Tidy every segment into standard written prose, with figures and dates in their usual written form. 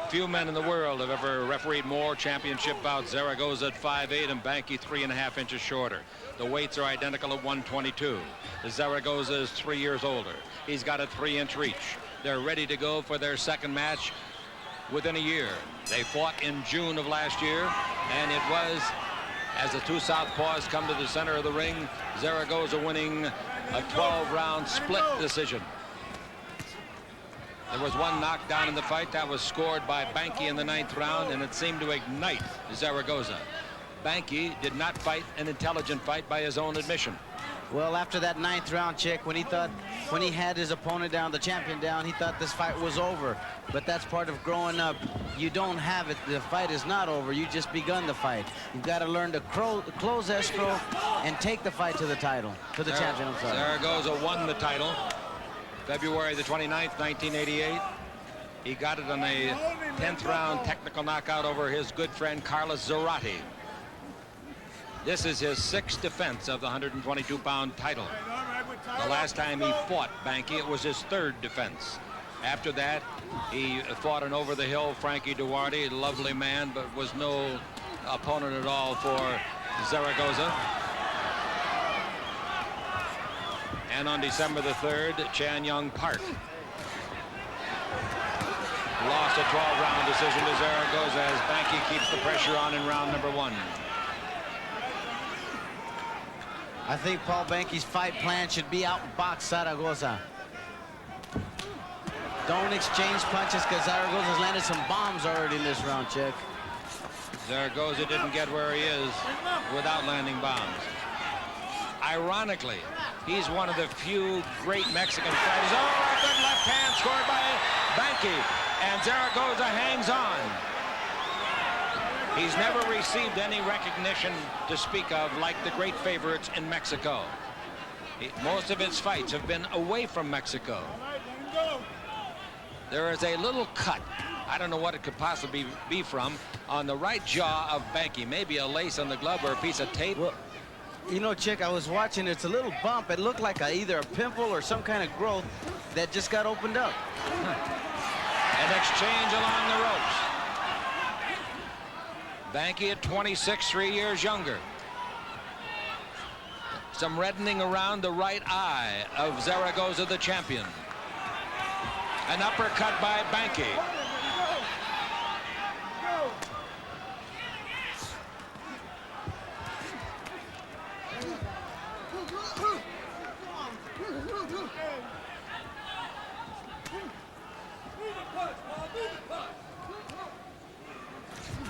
few men in the world have ever refereed more championship bouts. Zaragoza at 5'8" and Banky 3.5 inches shorter. The weights are identical at 122. Zaragoza is 3 years older. He's got a 3-inch reach. They're ready to go for their second match within a year. They fought in June of last year, and it was, as the two southpaws come to the center of the ring, Zaragoza winning a 12-round split decision. There was one knockdown in the fight that was scored by Banky in the 9th round, and it seemed to ignite Zaragoza. Banky did not fight an intelligent fight by his own admission. Well, after that 9th round, Chick, when he had his opponent down, the champion down, he thought this fight was over. But that's part of growing up. You don't have it. The fight is not over. You just begun the fight. You've got to learn to close escrow and take the fight to the title, to the champion. I'm sorry. Zaragoza won the title February the 29th, 1988. He got it on a 10th round technical knockout over his good friend Carlos Zarate. This is his 6th defense of the 122-pound title. The last time he fought Banky, it was his 3rd defense. After that, he fought an over-the-hill Frankie Duarte, lovely man, but was no opponent at all for Zaragoza. And on December the 3rd, Chan Young Park lost a 12-round decision to Zaragoza as Banky keeps the pressure on in round number 1. I think Paul Banky's fight plan should be outbox Zaragoza. Don't exchange punches, because Zaragoza's landed some bombs already in this round, Chick. Zaragoza didn't get where he is without landing bombs. Ironically, he's one of the few great Mexican fighters. Oh, a good left hand scored by Banky, and Zaragoza hangs on. He's never received any recognition to speak of like the great favorites in Mexico. Most of his fights have been away from Mexico. There is a little cut, I don't know what it could possibly be from, on the right jaw of Banky. Maybe a lace on the glove or a piece of tape. Well, you know, Chick, I was watching, it's a little bump. It looked like either a pimple or some kind of growth that just got opened up. An exchange along the ropes. Banky at 26, 3 years younger. Some reddening around the right eye of Zaragoza, the champion. An uppercut by Banky.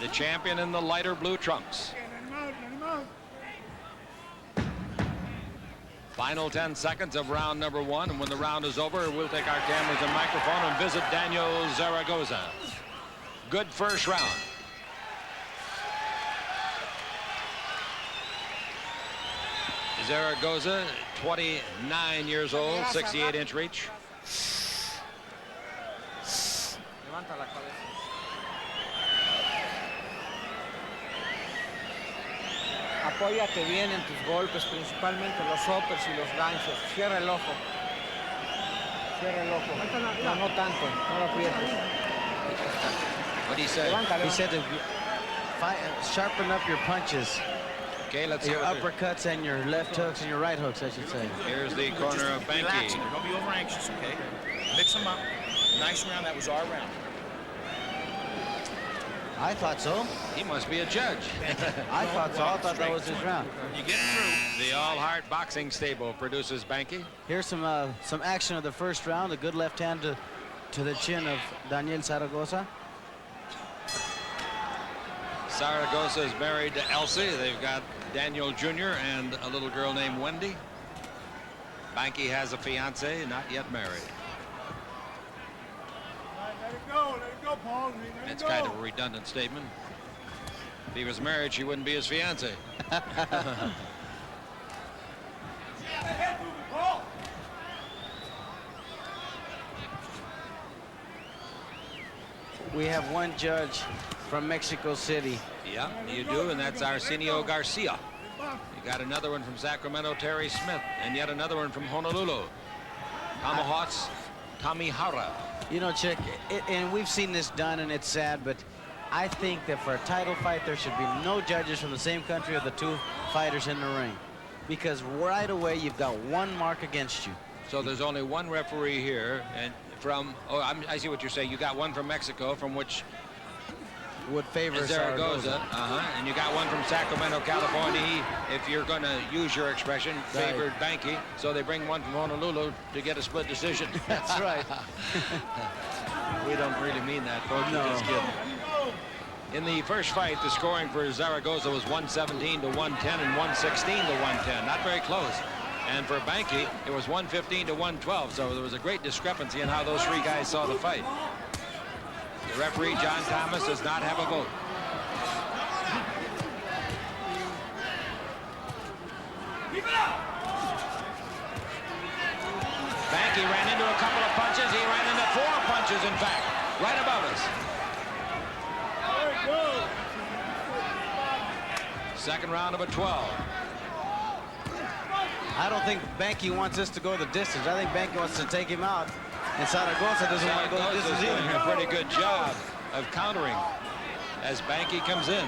The champion in the lighter blue trunks. Final 10 seconds of round number 1, and when the round is over, we'll take our cameras and microphone and visit Daniel Zaragoza. Good first round. Zaragoza, 29 years old, 68-inch reach. Apóyate bien en tus golpes, principalmente los uppers y los ganchos. Cierra el ojo. Cierra el ojo. No, no tanto. No lo aprietes. What do you say? He said to sharpen up your punches. Okay, let's Your hear uppercuts and your left hooks and your right hooks, I should say. Here's the corner of Banky. Relax. Don't be over anxious, okay? Mix them up. Nice round. That was our round. I thought so. He must be a judge. I thought so. I thought that was his round. You get through. The All Heart Boxing Stable produces Banky. Here's some action of the first round. A good left hand to the chin of Daniel Zaragoza. Zaragoza is married to Elsie. They've got Daniel Jr. and a little girl named Wendy. Banky has a fiance, not yet married. Let it go, Paul. It's kind of a redundant statement. If he was married, she wouldn't be his fiance. We have one judge from Mexico City. Yeah, you do, and that's Arsenio Garcia. You got another one from Sacramento, Terry Smith, and yet another one from Honolulu, Tomahawks Tomihara. You know, Chick, and we've seen this done, and it's sad, but I think that for a title fight, there should be no judges from the same country of the two fighters in the ring. Because right away, you've got one mark against you. So there's only one referee here, and from, I see what you're saying. You got one from Mexico, from which would favor Zaragoza. And you got one from Sacramento, California. He, if you're going to use your expression, favored Banky. So they bring one from Honolulu to get a split decision. That's right. We don't really mean that, folks. No. Just kidding. In the first fight, the scoring for Zaragoza was 117 to 110 and 116 to 110. Not very close. And for Banky, it was 115 to 112. So there was a great discrepancy in how those three guys saw the fight. The referee, John Thomas, does not have a vote. Banky ran into a couple of punches. He ran into 4 punches, in fact, right above us. Second round of a 12. I don't think Banky wants this to go the distance. I think Banky wants to take him out. And Zaragoza doesn't want to go the distance either. Doing a pretty good job of countering as Banky comes in.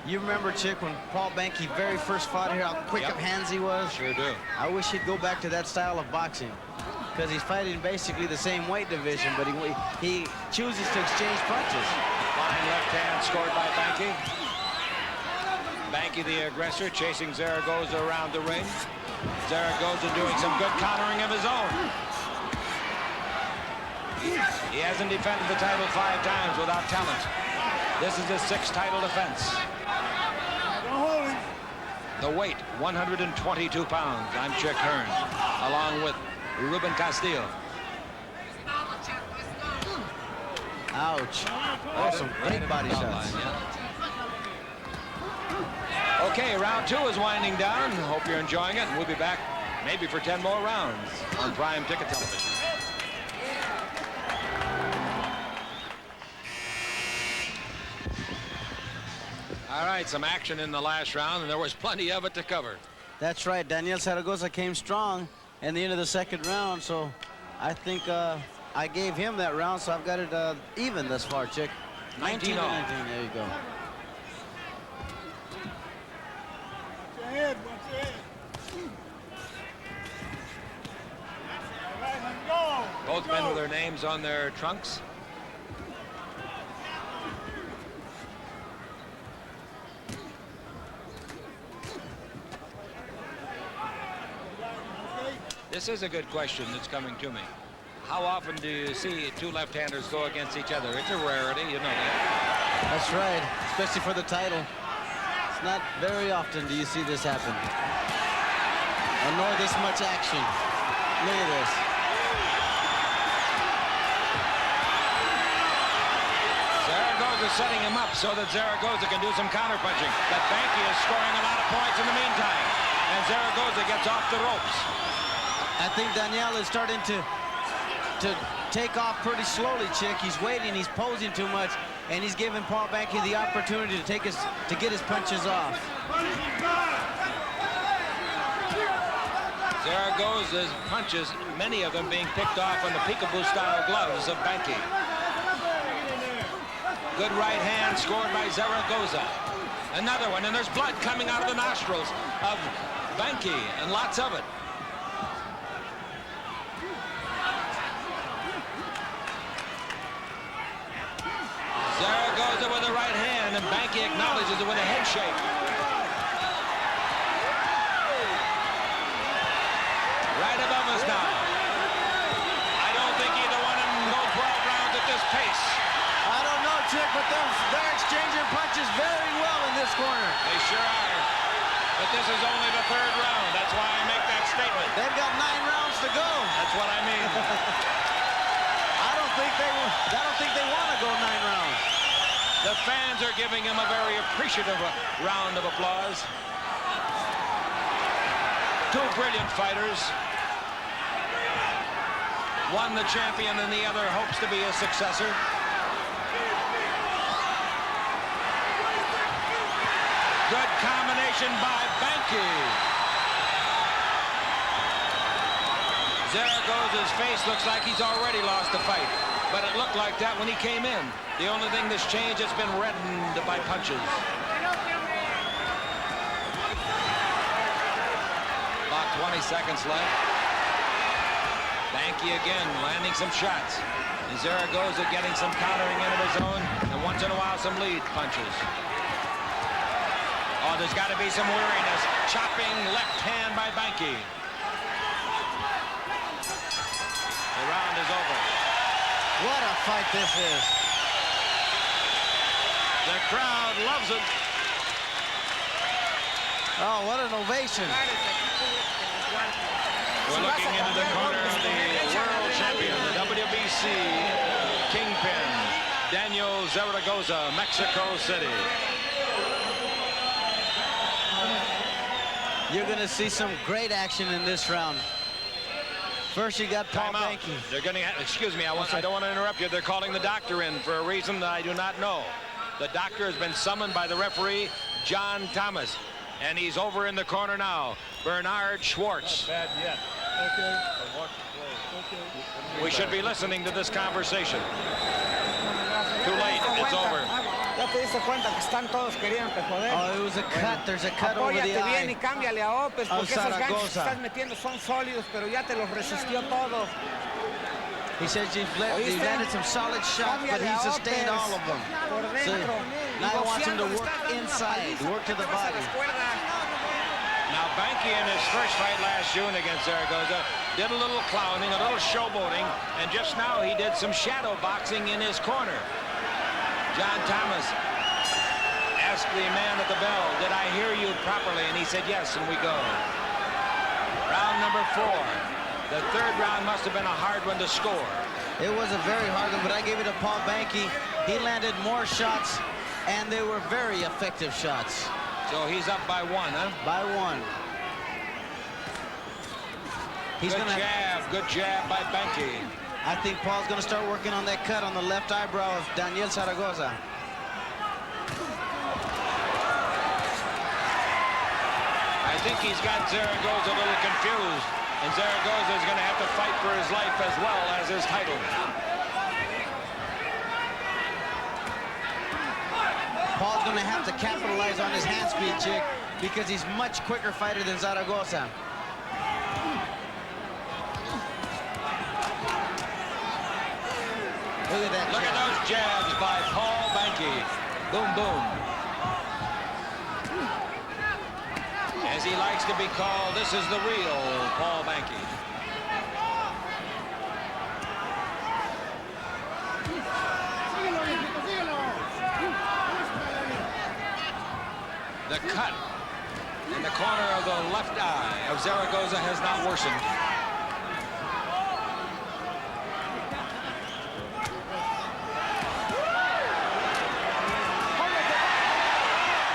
You remember, Chick, when Paul Banky very first fought here, how quick of hands he was? Sure do. I wish he'd go back to that style of boxing, because he's fighting basically the same weight division, but he chooses to exchange punches. Fine left hand scored by Banky. Banky, the aggressor, chasing Zaragoza around the ring. Zaragoza doing some good countering of his own. He hasn't defended the title 5 times without talent. This is his 6th title defense. The weight, 122 pounds. I'm Chick Hearn, along with Ruben Castillo. Ouch. Oh, some big body shots. Okay, round 2 is winding down. Hope you're enjoying it. We'll be back maybe for 10 more rounds on Prime Ticket Television. All right, some action in the last round, and there was plenty of it to cover. That's right. Daniel Zaragoza came strong in the end of the second round, so I think I gave him that round, so I've got it even thus far, Chick. 19 to 19. There you go. Both men with their names on their trunks. This is a good question that's coming to me. How often do you see 2 left-handers go against each other? It's a rarity, you know that. That's right, especially for the title. It's not very often do you see this happen. Nor this much action. Look at this. Zaragoza setting him up so that Zaragoza can do some counter-punching. But Banky is scoring a lot of points in the meantime. And Zaragoza gets off the ropes. I think Daniel is starting to take off pretty slowly, Chick. He's waiting, he's posing too much, and he's giving Paul Banky the opportunity to get his punches off. Zaragoza's punches, many of them being picked off on the peekaboo-style gloves of Banky. Good right hand scored by Zaragoza. Another one, and there's blood coming out of the nostrils of Banky, and lots of it. Zaragoza with the right hand, and Banky acknowledges it with a head shake. Right above us now. I don't think either one of them go 12 rounds at this pace. I don't know, Chick, but they're exchanging punches very well in this corner. They sure are. But this is only the 3rd round. That's why I make that statement. They've got 9 rounds to go. That's what I mean. I don't think they want to go 9 rounds. The fans are giving him a very appreciative round of applause. 2 brilliant fighters. One the champion and the other hopes to be a successor. Good combination by Banky. Zaragoza's face looks like he's already lost the fight, but it looked like that when he came in. The only thing that's changed has been reddened by punches. About 20 seconds left. Banky again landing some shots. And Zaragoza getting some countering into his own, and once in a while some lead punches. Oh, there's got to be some weariness. Chopping left hand by Banky. The round is over. What a fight this is. The crowd loves it. Oh, what an ovation. We're looking into the corner of the world champion, the WBC kingpin, Daniel Zaragoza, Mexico City. You're going to see some great action in this round. First, you got Paul Banky. They're going to, excuse me, I don't want to interrupt you. They're calling the doctor in for a reason that I do not know. The doctor has been summoned by the referee, John Thomas, and he's over in the corner now. Bernard Schwartz. Not bad yet. Okay. We should be listening to this conversation. Too late, it's over. Ya te diste cuenta que están todos queriéndote joder. Oh, it was a cut. There's a cut over the Apóyate bien y eye. cámbiale a Opes, porque esos ganchos que Zaragoza. estás metiendo son sólidos, pero ya te los resistió todos. He says he landed some solid shots, but he sustained all of them. Por So dentro. now he wants him to work inside, work to the body. Now, Banky in his first fight last June against Zaragoza did a little clowning, a little showboating, and just now he did some shadow boxing in his corner. John Thomas asked the man at the bell, "Did I hear you properly?" And he said, "Yes," and we go. Round number 4. The third round must have been a hard one to score. It was a very hard one, but I gave it to Paul Banky. He landed more shots, and they were very effective shots. So he's up by 1, huh? By 1. Good jab by Banky. I think Paul's going to start working on that cut on the left eyebrow of Daniel Zaragoza. I think he's got Zaragoza a little confused, and Zaragoza is going to have to fight for his life as well as his title. Paul's going to have to capitalize on his hand speed, Chick, because he's much quicker fighter than Zaragoza. Look at that. Look at those jabs by Paul Banky. Boom, boom. As he likes to be called, this is the real Paul Banky. The cut in the corner of the left eye of Zaragoza has not worsened.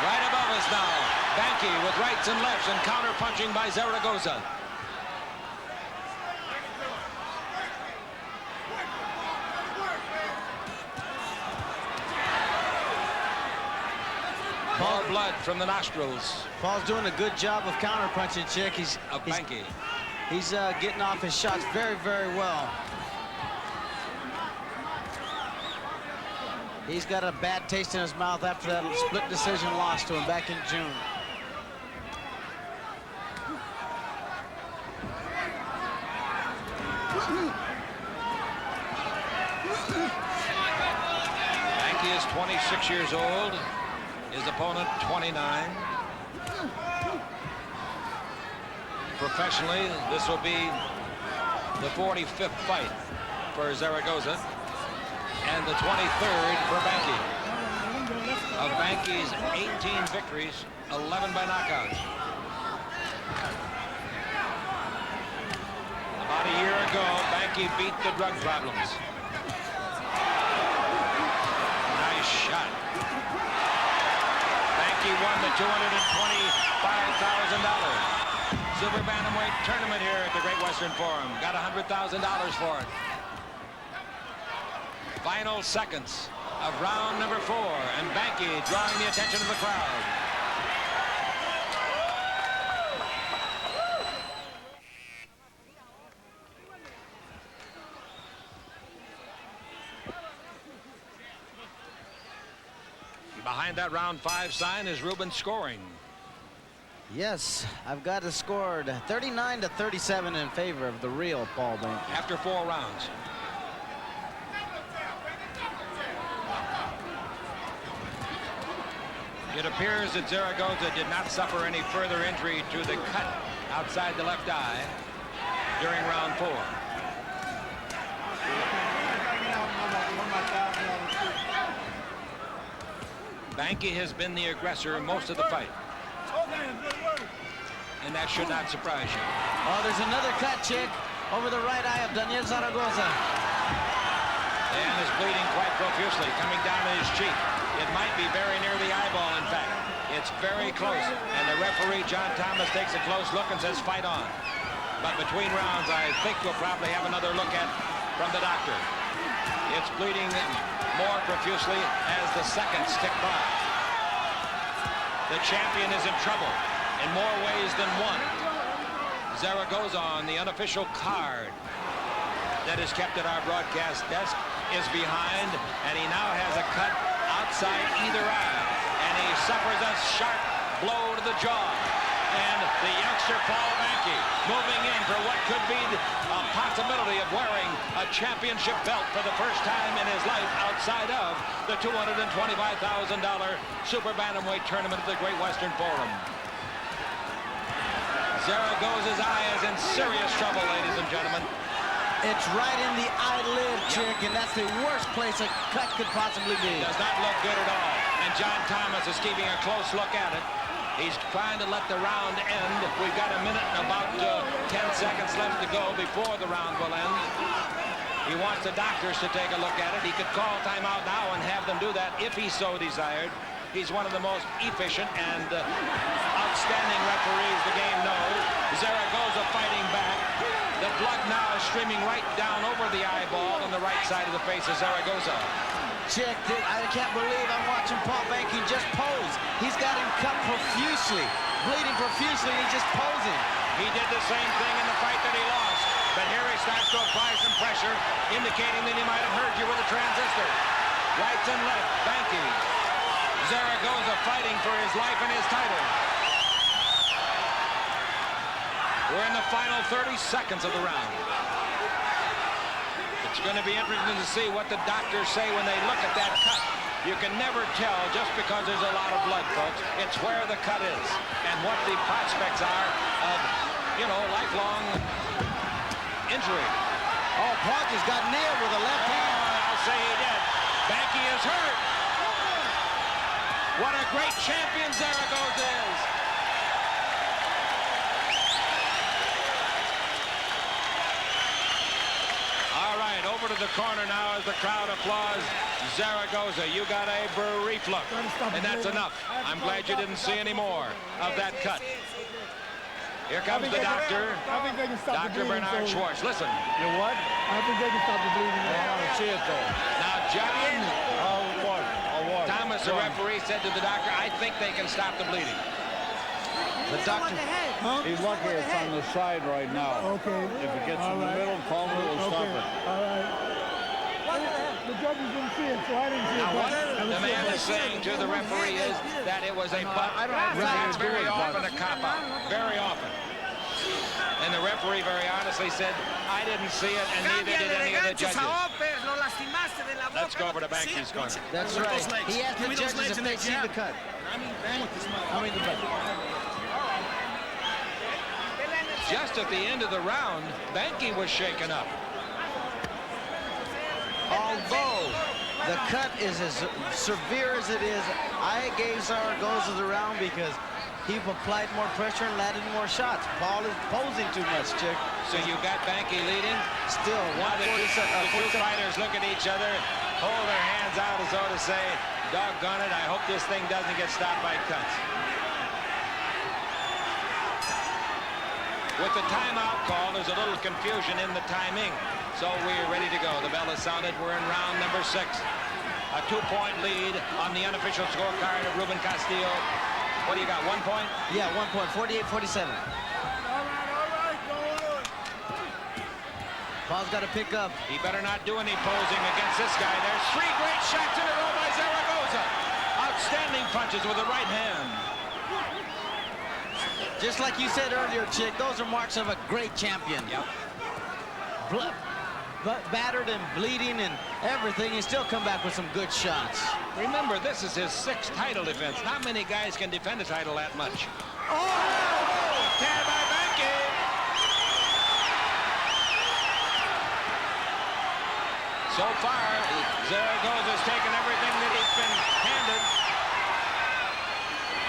Right above us now, Banky with rights and lefts and counter punching by Zaragoza. More blood from the nostrils. Paul's doing a good job of counter-punching, Chick. He's Banky. He's getting off his shots very, very well. He's got a bad taste in his mouth after that split decision loss to him back in June. Banky is 26 years old. His opponent, 29. Professionally, this will be the 45th fight for Zaragoza and the 23rd for Banky. Of Banky's 18 victories, 11 by knockout. About a year ago, Banky beat the drug problems. Nice shot. Banky won the $225,000 Super Bantamweight tournament here at the Great Western Forum. Got $100,000 for it. Final seconds of round number 4, and Banky drawing the attention of the crowd. Behind that round 5 sign is Ruben scoring. Yes, I've got it scored 39-37 in favor of the real Paul Banky. After 4 rounds. It appears that Zaragoza did not suffer any further injury to the cut outside the left eye during round 4. Banky has been the aggressor most of the fight. And that should not surprise you. Oh, there's another cut, Chick, over the right eye of Daniel Zaragoza. And is bleeding quite profusely, coming down to his cheek. It might be very near the eyeball, in fact. It's very close. And the referee, John Thomas, takes a close look and says, fight on. But between rounds, I think we'll probably have another look at from the doctor. It's bleeding more profusely as the seconds tick by. The champion is in trouble in more ways than one. Zaragoza on the unofficial card that is kept at our broadcast desk is behind, and he now has a cut outside either eye, and he suffers a sharp blow to the jaw. And the youngster Paul Banky moving in for what could be a possibility of wearing a championship belt for the first time in his life outside of the $225,000 Super Bantamweight tournament at the Great Western Forum. Zaragoza's eye is in serious trouble, ladies and gentlemen. It's right in the eyelid, Chick, and that's the worst place a cut could possibly be. Does not look good at all. And John Thomas is keeping a close look at it. He's trying to let the round end. We've got a minute and about 10 seconds left to go before the round will end. He wants the doctors to take a look at it. He could call timeout now and have them do that if he so desired. He's one of the most efficient and outstanding referees the game knows. Zaragoza fighting back. The blood now is streaming right down over the eyeball on the right side of the face of Zaragoza. Chick, I can't believe I'm watching Paul Banky just pose. He's got him cut profusely, bleeding profusely, and he's just posing. He did the same thing in the fight that he lost. But here he starts to apply some pressure, indicating that he might have heard you with a transistor. Right and left, Banky. Zaragoza fighting for his life and his title. We're in the final 30 seconds of the round. It's going to be interesting to see what the doctors say when they look at that cut. You can never tell just because there's a lot of blood, folks. It's where the cut is and what the prospects are of, lifelong injury. Oh, Paul just got nailed with a left hand. I'll say he did. Banky is hurt. What a great champion Zaragoza is. All right, over to the corner now as the crowd applauds Zaragoza. You got a brief look, and that's enough. I'm glad you didn't see any more of that cut. Here comes the doctor, Dr. Bernard Schwartz. Listen. You what? I think they can stop the bleeding. I want to see it, though. Now, John What? Thomas, the referee, said to the doctor, I think they can stop the bleeding. The doctor. Huh? He's lucky it's on the side right now. Okay. If it gets in the middle, Palmer will stop it. All right. The judges didn't see it, so I didn't see it. Now, what the man is saying to the referee is that it was a butt. That's very often a cop-out. Very often. And the referee very honestly said, I didn't see it, and neither did any of the judges. Let's go over to Banky's corner. That's right. He asked the judges if they'd seen the cut. I mean the butt. Just at the end of the round, Banky was shaken up. Although the cut is as severe as it is, I gave Zaragoza the round because he applied more pressure and landed more shots. Paul is posing too much, Chick. So you got Banky leading. Still, Now the two fighters look at each other, hold their hands out as though to say, doggone it, I hope this thing doesn't get stopped by cuts. With the timeout call, there's a little confusion in the timing. So we're ready to go. The bell has sounded. We're in round number 6. A 2-point lead on the unofficial scorecard of Ruben Castillo. What do you got, 1 point? Yeah, 1 point, 48-47. All right, go on. Paul's got to pick up. He better not do any posing against this guy. There's 3 great shots in a row by Zaragoza. Outstanding punches with the right hand. Just like you said earlier, Chick, those are marks of a great champion. Yep. Battered and bleeding and everything, he still come back with some good shots. Remember, this is his 6th title defense. Not many guys can defend a title that much. Oh! Tag by Banky. So far, Zaragoza's taken everything that he's been handed.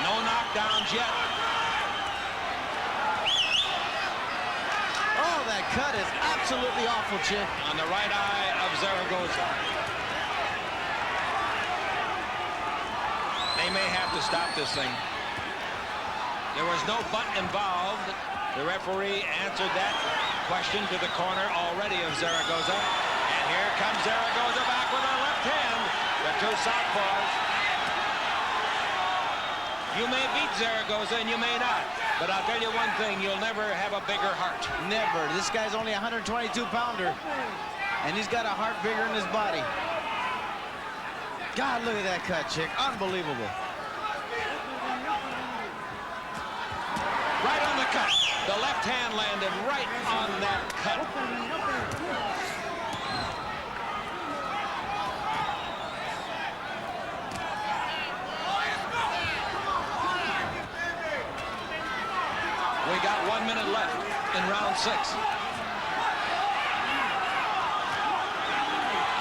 No knockdowns yet. Oh, that cut is absolutely awful, Chick. On the right eye of Zaragoza. They may have to stop this thing. There was no butt involved. The referee answered that question to the corner already of Zaragoza. And here comes Zaragoza back with a left hand. The two southpaws. You may beat Zaragoza and you may not. But I'll tell you one thing, you'll never have a bigger heart. Never. This guy's only a 122-pounder. And he's got a heart bigger in his body. God, look at that cut, Chick. Unbelievable. Right on the cut. The left hand landed right on that cut. We got 1 minute left in round 6.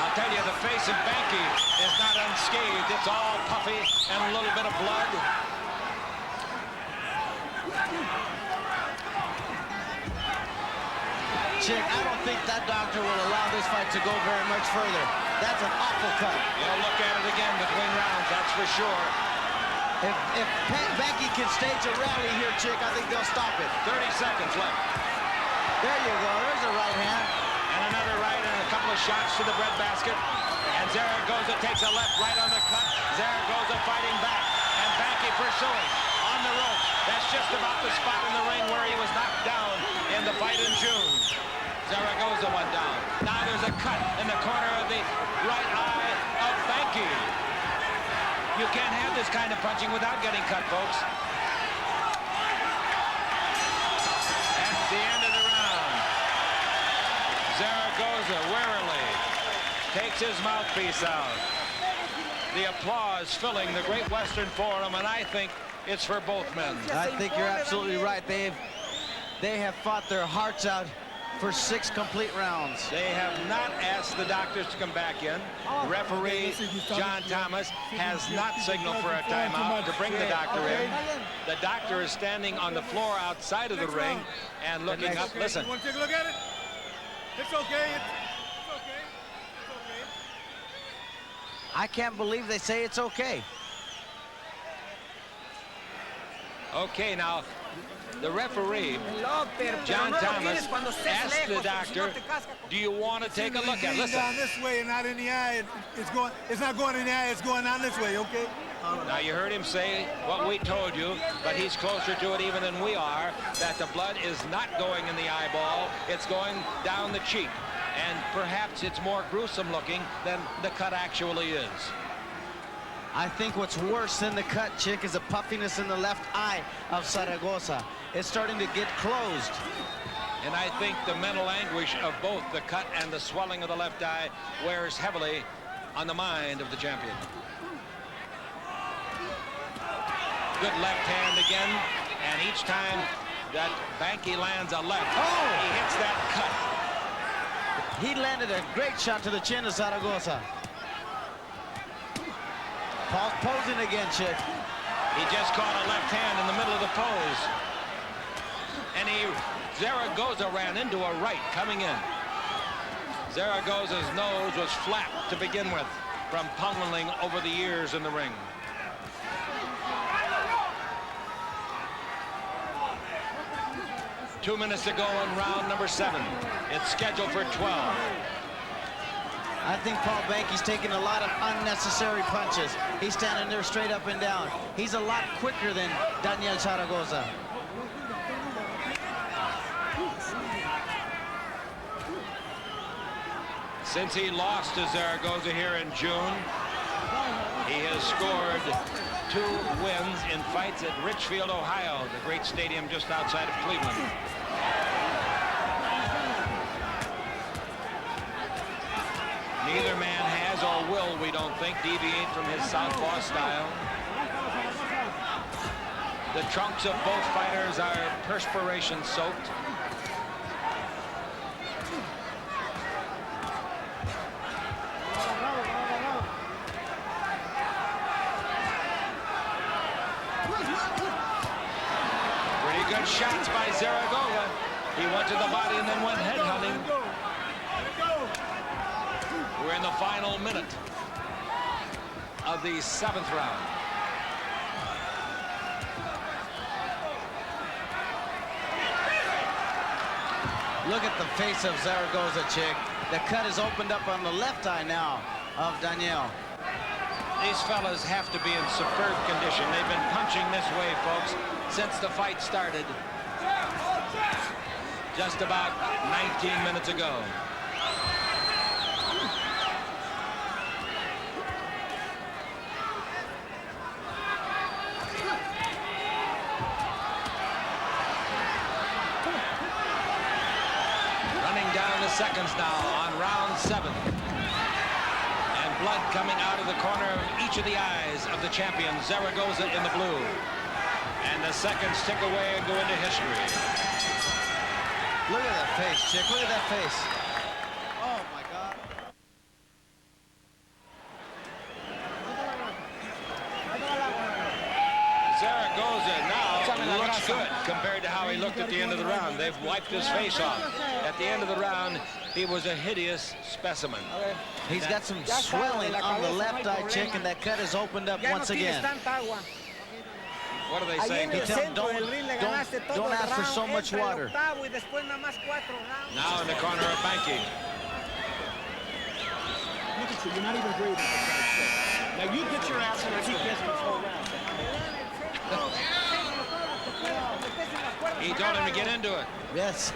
I'll tell you, the face of Banky is not unscathed. It's all puffy and a little bit of blood. Chick, I don't think that doctor will allow this fight to go very much further. That's an awful cut. You'll look at it again between rounds, that's for sure. If Banky can stage a rally here, Chick, I think they'll stop it. 30 seconds left. There you go. There's a right hand. And another right and a couple of shots to the breadbasket. And Zaragoza takes a left right on the cut. Zaragoza fighting back. And Banky pursuing on the ropes. That's just about the spot in the ring where he was knocked down in the fight in June. Zaragoza went down. Now there's a cut in the corner of the right eye of Banky. You can't have this kind of punching without getting cut, folks. That's the end of the round. Zaragoza warily takes his mouthpiece out. The applause filling the Great Western Forum, and I think it's for both men. I think you're absolutely right. They have fought their hearts out for 6 complete rounds. They have not asked the doctors to come back in. Referee John Thomas has not signaled for a timeout to bring the doctor in. The doctor is standing on the floor outside of the ring and looking up. Listen. You want to take a look at it? It's okay. It's okay. It's okay. I can't believe they say it's okay. Okay, now, the referee, John Thomas, asked the doctor, do you want to take a look at it? Listen. Down this way and not in the eye. It's not going in the eye. It's going down this way, okay? Now, you heard him say what we told you, but he's closer to it even than we are, that the blood is not going in the eyeball. It's going down the cheek. And perhaps it's more gruesome looking than the cut actually is. I think what's worse than the cut, Chick, is the puffiness in the left eye of Zaragoza. It's starting to get closed. And I think the mental anguish of both the cut and the swelling of the left eye wears heavily on the mind of the champion. Good left hand again, and each time that Banky lands a left, he hits that cut. He landed a great shot to the chin of Zaragoza. Paul's posing again, Chick. He just caught a left hand in the middle of the pose. And Zaragoza ran into a right coming in. Zaragoza's nose was flat to begin with from pummeling over the years in the ring. Two minutes to go in round number 7. It's scheduled for 12. I think Paul Banky's taking a lot of unnecessary punches. He's standing there straight up and down. He's a lot quicker than Daniel Zaragoza. Since he lost to Zaragoza here in June, he has scored 2 wins in fights at Richfield, Ohio, the great stadium just outside of Cleveland. Neither man has or will, we don't think, deviate from his southpaw style. The trunks of both fighters are perspiration-soaked. Pretty good shots by Zaragoza. He went to the body and then went head hunting. We're in the final minute of the 7th round. Look at the face of Zaragoza, chick. The cut is opened up on the left eye now of Daniel. These fellas have to be in superb condition. They've been punching this way, folks, since the fight started just about 19 minutes ago. Seconds now on round 7. And blood coming out of the corner of each of the eyes of the champion, Zaragoza in the blue. And the seconds tick away and go into history. Look at that face, chick. Look at that face. Oh, my God. Zaragoza now looks good compared to how he looked at the end of the round. They've wiped his face off. At the end of the round, he was a hideous specimen. He's got some swelling on the left eye, chick, and that cut is opened up once again. What are they saying? He tell him, don't ask for so much water. Now in the corner of Banki. Look at you, you're not even breathing. Now you get your ass in and keep this whole round. He told him to get into it. Yes,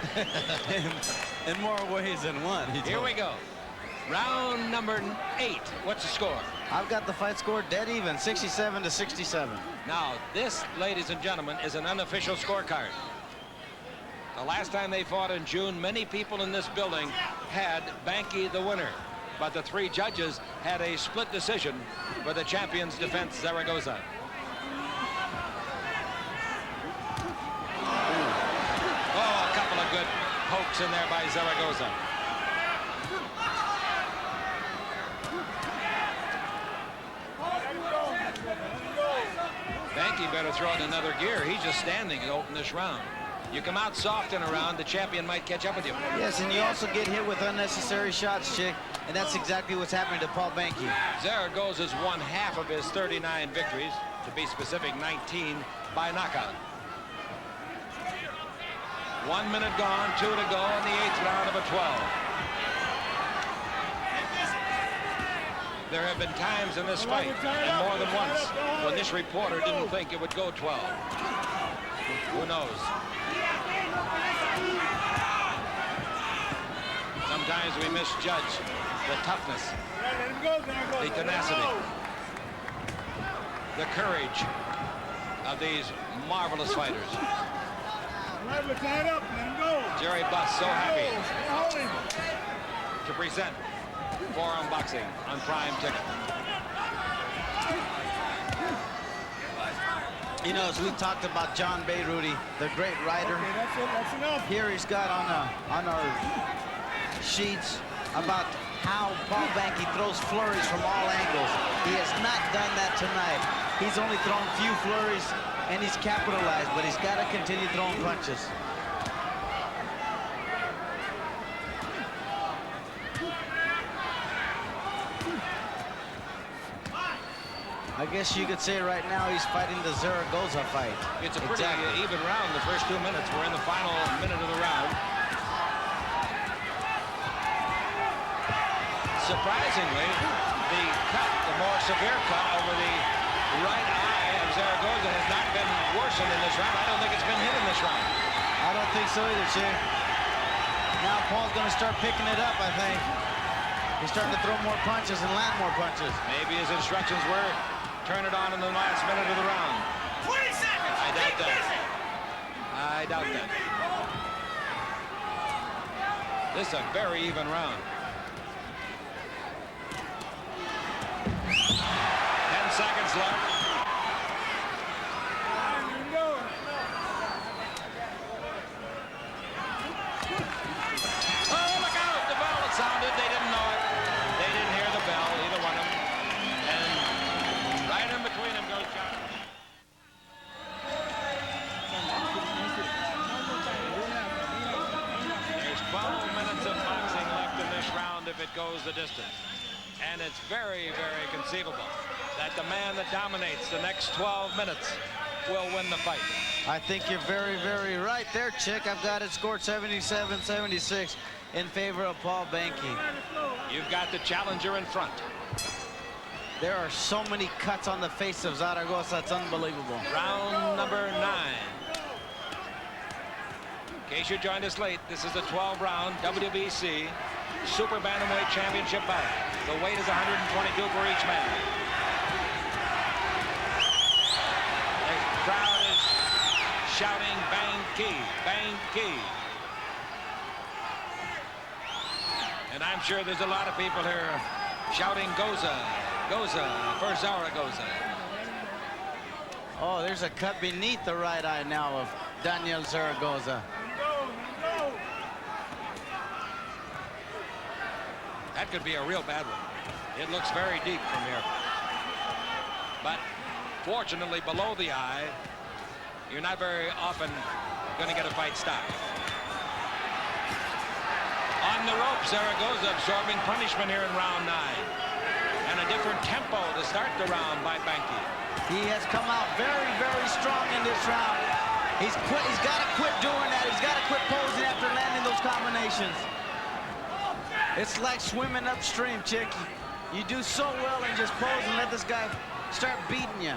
in more ways than one. Here we go. Round number 8. What's the score? I've got the fight score dead even, 67 to 67. Now, this, ladies and gentlemen, is an unofficial scorecard. The last time they fought in June, many people in this building had Banki the winner. But the 3 judges had a split decision for the champion's defense, Zaragoza. Oh, a couple of good pokes in there by Zaragoza. Banki better throw in another gear. He's just standing to open this round. You come out soft in a round, the champion might catch up with you. Yes, and you also get hit with unnecessary shots, chick, and that's exactly what's happening to Paul Banki. Zaragoza's won half of his 39 victories, to be specific, 19 by knockout. 1 minute gone, 2 to go in the 8th round of a 12. There have been times in this fight, and more than once, when this reporter didn't think it would go 12. Who knows? Sometimes we misjudge the toughness, the tenacity, the courage of these marvelous fighters. Jerry Buss so happy to present Forum Boxing on Prime Ticket. You know, as we talked about John Bayruti, the great writer, here he's got on our sheets about how Paul Banki throws flurries from all angles. He has not done that tonight. He's only thrown few flurries, and he's capitalized, but he's got to continue throwing punches. I guess you could say right now he's fighting the Zaragoza fight. It's a pretty even round the first 2 minutes. We're in the final minute of the round. Surprisingly, the cut, the more severe cut over the right eye of Zaragoza has not been worsened in this round. I don't think it's been hit in this round. I don't think so either, Chick. Now Paul's going to start picking it up, I think. He's starting to throw more punches and land more punches. Maybe his instructions were turn it on in the last minute of the round. 20 seconds. I doubt that. I doubt that. This is a very even round. 10 seconds left. Oh, look out! The bell had sounded. They didn't know it. They didn't hear the bell, either one of them. And right in between them goes John. There's 12 minutes of boxing left in this round if it goes the distance. And it's very, very conceivable that the man that dominates the next 12 minutes will win the fight. I think you're very, very right there, Chick. I've got it scored 77-76 in favor of Paul Bankey. You've got the challenger in front. There are so many cuts on the face of Zaragoza, it's unbelievable. Round number 9. In case you joined us late, this is the 12-round WBC Super Bantamweight Championship bout. The weight is 122 for each man. The crowd is shouting Banki, Banki. And I'm sure there's a lot of people here shouting Goza, Goza for Zaragoza. Oh, there's a cut beneath the right eye now of Daniel Zaragoza. That could be a real bad one. It looks very deep from here. But fortunately, below the eye, you're not very often going to get a fight stopped. On the ropes, Zaragoza absorbing punishment here in round 9. And a different tempo to start the round by Banki. He has come out very, very strong in this round. He's got to quit doing that. He's got to quit posing after landing those combinations. It's like swimming upstream, Chick. You do so well and just pose and let this guy start beating you.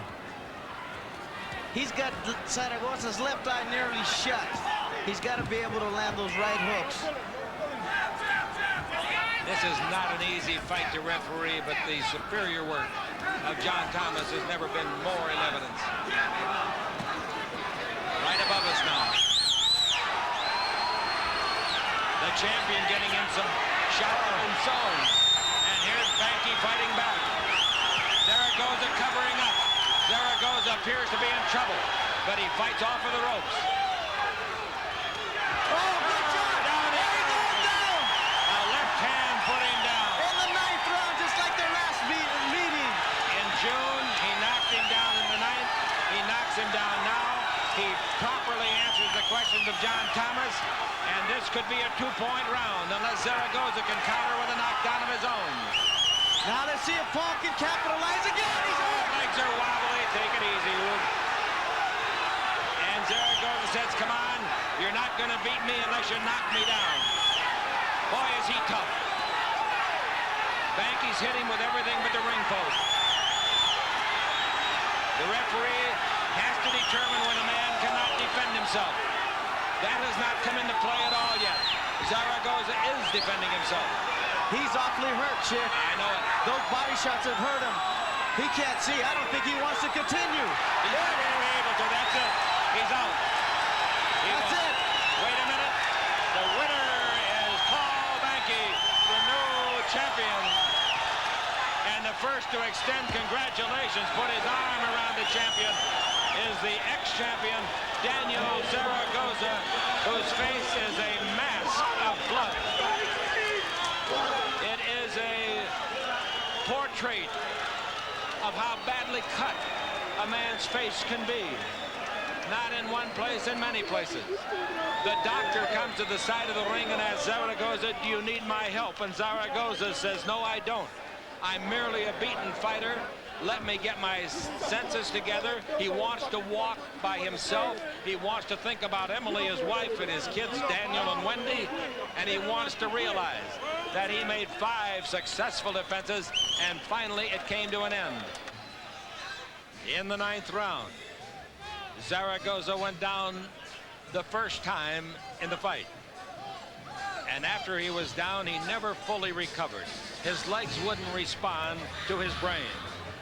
He's got Zaragoza's left eye nearly shut. He's got to be able to land those right hooks. This is not an easy fight to referee, but the superior work of John Thomas has never been more in evidence. Right above us now. The champion getting in some shower and zone. And here's Banki fighting back. Zaragoza covering up. Zaragoza appears to be in trouble, but he fights off of the ropes. Oh, good job! Down he goes. Down! A left hand put him down. In the 9th round, just like the last meeting. In June, he knocked him down in the 9th. He knocks him down now. He properly answers the questions of John Thomas. And this could be a 2-point round unless Zaragoza can counter with a knockdown of his own. Now let's see if Paul can capitalize again. He's Oh, legs are wobbly. Take it easy, Wood. And Zaragoza says, come on, you're not going to beat me unless you knock me down. Boy, is he tough. Banki's hit him with everything but the ring post. The referee has to determine when a man cannot defend himself. That has not come into play at all yet. Zaragoza is defending himself. He's awfully hurt, Chick. I know it. Those body shots have hurt him. He can't see. I don't think he wants to continue. He's not going to be able to. That's it. He's out. That's it. Wait a minute. The winner is Paul Banki, the new champion. And the first to extend congratulations, put his arm around the champion, is the ex-champion, Daniel Zaragoza, whose face is a mask of blood. It is a portrait of how badly cut a man's face can be. Not in one place, in many places. The doctor comes to the side of the ring and asks Zaragoza, do you need my help? And Zaragoza says, no, I don't. I'm merely a beaten fighter. Let me get my senses together. He wants to walk by himself. He wants to think about Emily, his wife, and his kids, Daniel and Wendy. And he wants to realize that he made 5 successful defenses, and finally it came to an end. In the 9th round, Zaragoza went down the first time in the fight. And after he was down, he never fully recovered. His legs wouldn't respond to his brain.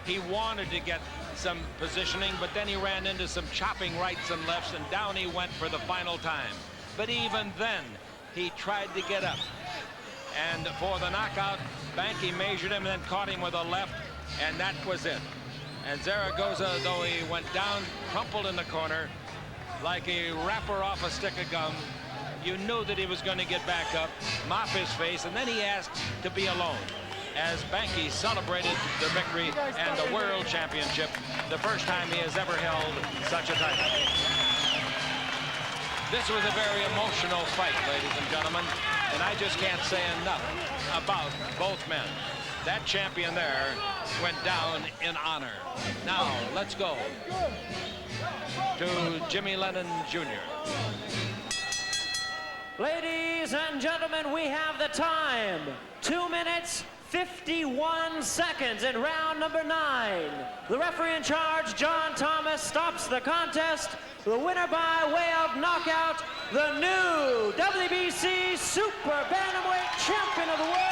He wanted to get some positioning, but then he ran into some chopping rights and lefts, and down he went for the final time. But even then, he tried to get up. And for the knockout, Banky measured him and then caught him with a left, and that was it. And Zaragoza, though he went down, crumpled in the corner, like a wrapper off a stick of gum, you knew that he was going to get back up, mop his face, and then he asked to be alone, as Banky celebrated the victory and the World Championship, the first time he has ever held such a title. This was a very emotional fight, ladies and gentlemen, and I just can't say enough about both men. That champion there went down in honor. Now, let's go to Jimmy Lennon Jr. Ladies and gentlemen, we have the time. 2 minutes, 51 seconds in round number 9. The referee in charge, John Thomas, stops the contest. The winner by way of knockout, the new WBC Super Bantamweight Champion of the World,